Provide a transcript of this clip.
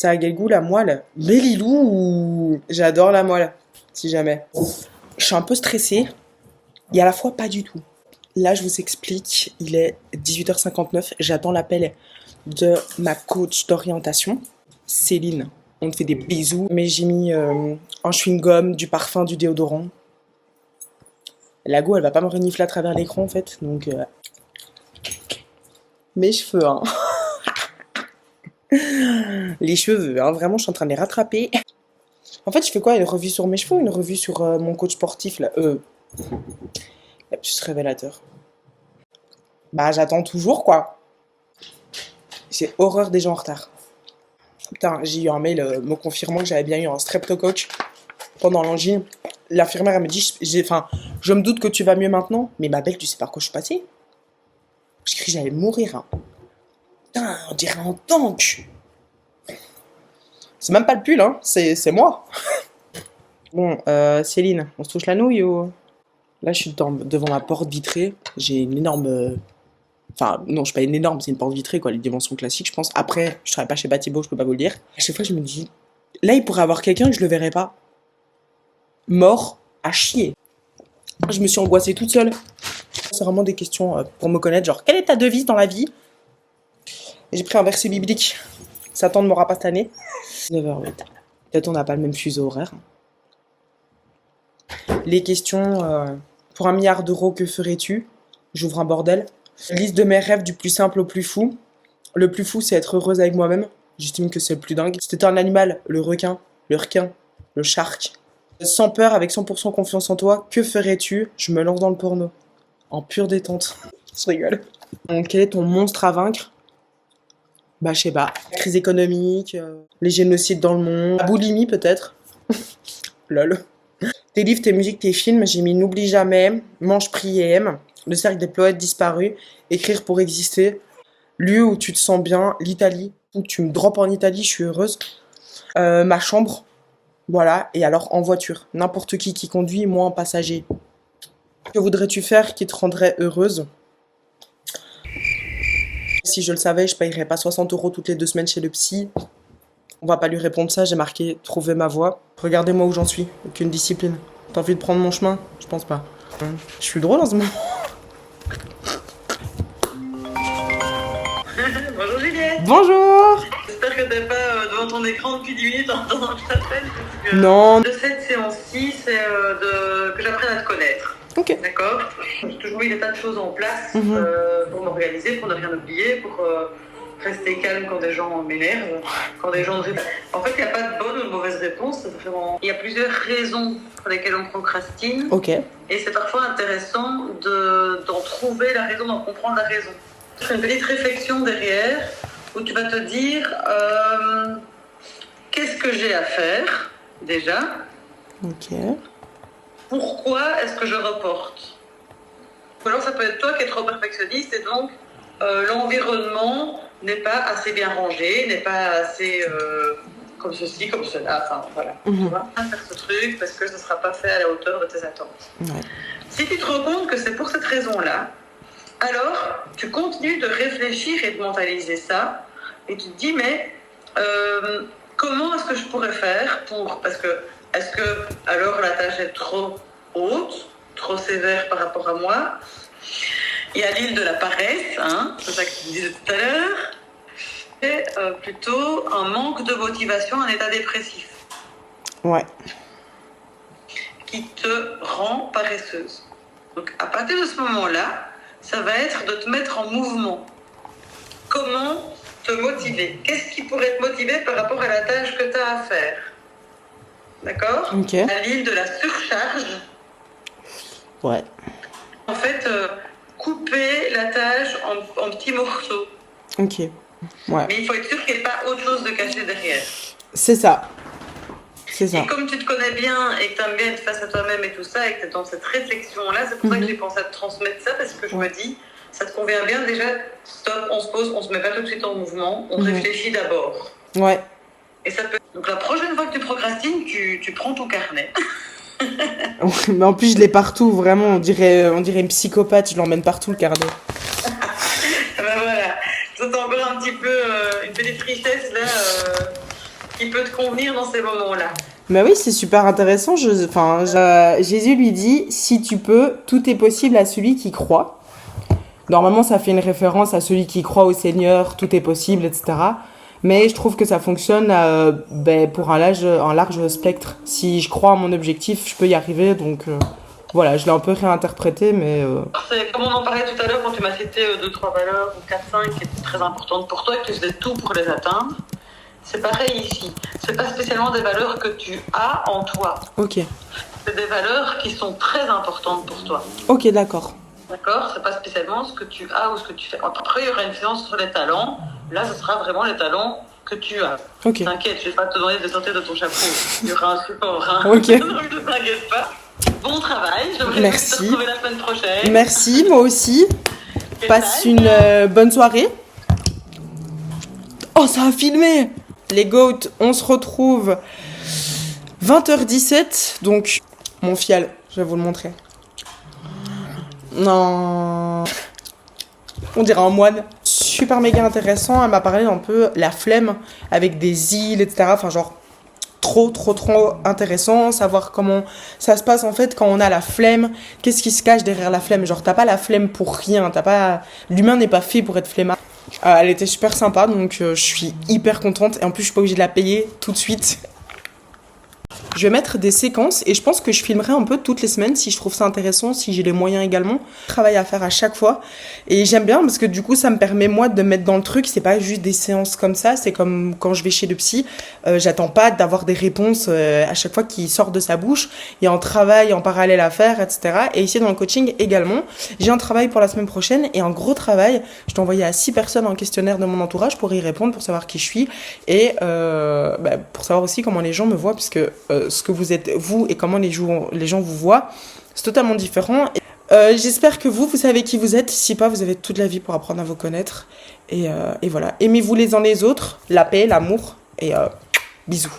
Ça a quel goût la moelle? Bélilou ou... J'adore la moelle, si jamais. Je suis un peu stressée et à la fois pas du tout. Là, je vous explique, il est 18h59, j'attends l'appel de ma coach d'orientation, Céline. On te fait des bisous, mais j'ai mis un chewing-gum, du parfum, du déodorant. La go, elle va pas me renifler à travers l'écran en fait, donc... Mes cheveux, hein. Les cheveux, hein, vraiment, je suis en train de les rattraper. En fait, je fais quoi? Une revue sur mes cheveux ou une revue sur mon coach sportif, là? Lapsus révélateur. Bah, j'attends toujours, quoi. J'ai horreur des gens en retard. Putain, j'ai eu un mail me confirmant que j'avais bien eu un streptocoque pendant l'angine. L'infirmière, elle me dit, je me doute que tu vas mieux maintenant, mais ma belle, tu sais par quoi je suis passée? Je crie, j'allais mourir, hein. Putain, on dirait un tank. C'est même pas le pull, hein, c'est moi. Bon, Céline, on se touche la nouille ou... Là, je suis devant ma porte vitrée. J'ai une énorme... Enfin, non, je suis pas une énorme, c'est une porte vitrée, quoi, les dimensions classiques, je pense. Après, je travaille pas chez Batibo, je peux pas vous le dire. À chaque fois, je me dis, là, il pourrait avoir quelqu'un que je le verrais pas. Mort à chier. Je me suis angoissée toute seule. C'est vraiment des questions pour me connaître, genre, quelle est ta devise dans la vie? Et j'ai pris un verset biblique. Satan ne m'aura pas cette année. 9h08. Peut-être on n'a pas le même fuseau horaire. Les questions, pour 1 milliard d'euros, que ferais-tu? J'ouvre un bordel. Liste de mes rêves du plus simple au plus fou. Le plus fou, c'est être heureuse avec moi-même. J'estime que c'est le plus dingue. Si t'étais un animal, le requin, le shark. Sans peur, avec 100% confiance en toi, que ferais-tu? Je me lance dans le porno. En pure détente. Je rigole. Donc, quel est ton monstre à vaincre? Bah, je sais pas. Crise économique, les génocides dans le monde, la boulimie peut-être. Lol. Tes livres, tes musiques, tes films, j'ai mis N'oublie jamais, Mange, prie et aime, Le cercle des poètes disparus, Écrire pour exister, Lieu où tu te sens bien, l'Italie, où tu me droppes en Italie, je suis heureuse, Ma chambre, voilà, et alors en voiture, n'importe qui conduit, moi en passager. Que voudrais-tu faire qui te rendrait heureuse? Si je le savais, je payerais pas 60 € toutes les 2 semaines chez le psy. On va pas lui répondre ça, j'ai marqué trouver ma voie. Regardez-moi où j'en suis, aucune discipline. T'as envie de prendre mon chemin? Je pense pas. Je suis drôle en ce moment. Bonjour Juliette. Bonjour. J'espère que t'es pas devant ton écran depuis 10 minutes en attendant que je t'appelle. Non. De cette séance-ci, c'est que j'apprenne à te connaître. Ok. D'accord. J'ai toujours mis des tas de choses en place pour m'organiser, pour ne rien oublier, pour rester calme quand des gens m'énervent, quand des gens... En fait, il n'y a pas de bonne ou de mauvaise réponse. C'est vraiment... Il y a plusieurs raisons pour lesquelles on procrastine. Ok. Et c'est parfois intéressant d'en trouver la raison, d'en comprendre la raison. C'est une petite réflexion derrière où tu vas te dire qu'est-ce que j'ai à faire déjà? Ok. Pourquoi est-ce que je reporte? Ou alors ça peut être toi qui es trop perfectionniste et donc l'environnement n'est pas assez bien rangé, n'est pas assez comme ceci, comme cela, enfin voilà. Tu vas faire ce truc parce que ce ne sera pas fait à la hauteur de tes attentes. Ouais. Si tu te rends compte que c'est pour cette raison-là, alors tu continues de réfléchir et de mentaliser ça et tu te dis mais comment est-ce que je pourrais faire pour... Parce que est-ce que alors la tâche est trop haute, trop sévère par rapport à moi? Il y a l'île de la paresse, hein, c'est ça que tu disais tout à l'heure. Et plutôt un manque de motivation, un état dépressif. Ouais. Qui te rend paresseuse. Donc à partir de ce moment-là, ça va être de te mettre en mouvement. Comment te motiver? Qu'est-ce qui pourrait te motiver par rapport à la tâche que tu as à faire? D'accord? Ok. À l'île de la surcharge. Ouais. En fait, couper la tâche en petits morceaux. Ok. Ouais. Mais il faut être sûr qu'il n'y ait pas autre chose de caché derrière. C'est ça. C'est ça. Et comme tu te connais bien et que tu aimes bien être face à toi-même et tout ça, et que tu es dans cette réflexion-là, c'est pour ça que j'ai pensé à te transmettre ça, parce que je me dis, ça te convient bien, déjà, stop, on se pose, on se met pas tout de suite en mouvement, on réfléchit d'abord. Ouais. Et ça peut... Donc la prochaine fois que tu procrastines, tu prends ton carnet. Mais en plus, je l'ai partout, vraiment, on dirait une psychopathe, je l'emmène partout le carnet. Ben voilà, c'est encore un petit peu une petite tristesse là. qui peut te convenir dans ces moments-là. Bah oui, c'est super intéressant. Jésus lui dit, si tu peux, tout est possible à celui qui croit. Normalement, ça fait une référence à celui qui croit au Seigneur, tout est possible, etc. Mais je trouve que ça fonctionne pour un large spectre. Si je crois à mon objectif, je peux y arriver. Donc voilà, je l'ai un peu réinterprété, mais... C'est comme on en parlait tout à l'heure quand tu m'as cité 2-3 valeurs ou 4-5 qui étaient très importantes pour toi et que tu faisais tout pour les atteindre. C'est pareil ici. C'est pas spécialement des valeurs que tu as en toi. Ok. C'est des valeurs qui sont très importantes pour toi. Ok, d'accord. D'accord? C'est pas spécialement ce que tu as ou ce que tu fais. Après, il y aura une séance sur les talents. Là, ce sera vraiment les talents que tu as. Ok. T'inquiète, je vais pas te demander de sortir de ton chapeau. Il y aura un support. Hein. Ok. Donc, ne t'inquiète pas. Bon travail. J'aimerais Merci. te retrouver la semaine prochaine. Merci, moi aussi. Passe une bonne soirée. Oh, ça a filmé! Les goats, on se retrouve 20h17. Donc, mon fial, je vais vous le montrer. Non. On dirait un moine. Super méga intéressant. Elle m'a parlé un peu la flemme avec des îles, etc. Enfin, genre, trop intéressant. Savoir comment ça se passe en fait quand on a la flemme. Qu'est-ce qui se cache derrière la flemme? Genre, t'as pas la flemme pour rien. L'humain n'est pas fait pour être flemmard. Elle était super sympa, donc je suis hyper contente. Et en plus, je suis pas obligée de la payer tout de suite. Je vais mettre des séquences et je pense que je filmerai un peu toutes les semaines si je trouve ça intéressant, si j'ai les moyens également. Travail à faire à chaque fois. Et j'aime bien parce que du coup, ça me permet moi de me mettre dans le truc. C'est pas juste des séances comme ça. C'est comme quand je vais chez le psy. J'attends pas d'avoir des réponses à chaque fois qui sortent de sa bouche. Il y a un travail en parallèle à faire, etc. Et ici, dans le coaching également, j'ai un travail pour la semaine prochaine et un gros travail. Je t'ai envoyé à 6 personnes un questionnaire de mon entourage pour y répondre, pour savoir qui je suis et pour savoir aussi comment les gens me voient, puisque ce que vous êtes, vous, et comment les gens vous voient, c'est totalement différent. J'espère que vous savez qui vous êtes. Si pas, vous avez toute la vie pour apprendre à vous connaître. Et voilà. Aimez-vous les uns les autres, la paix, l'amour, et bisous.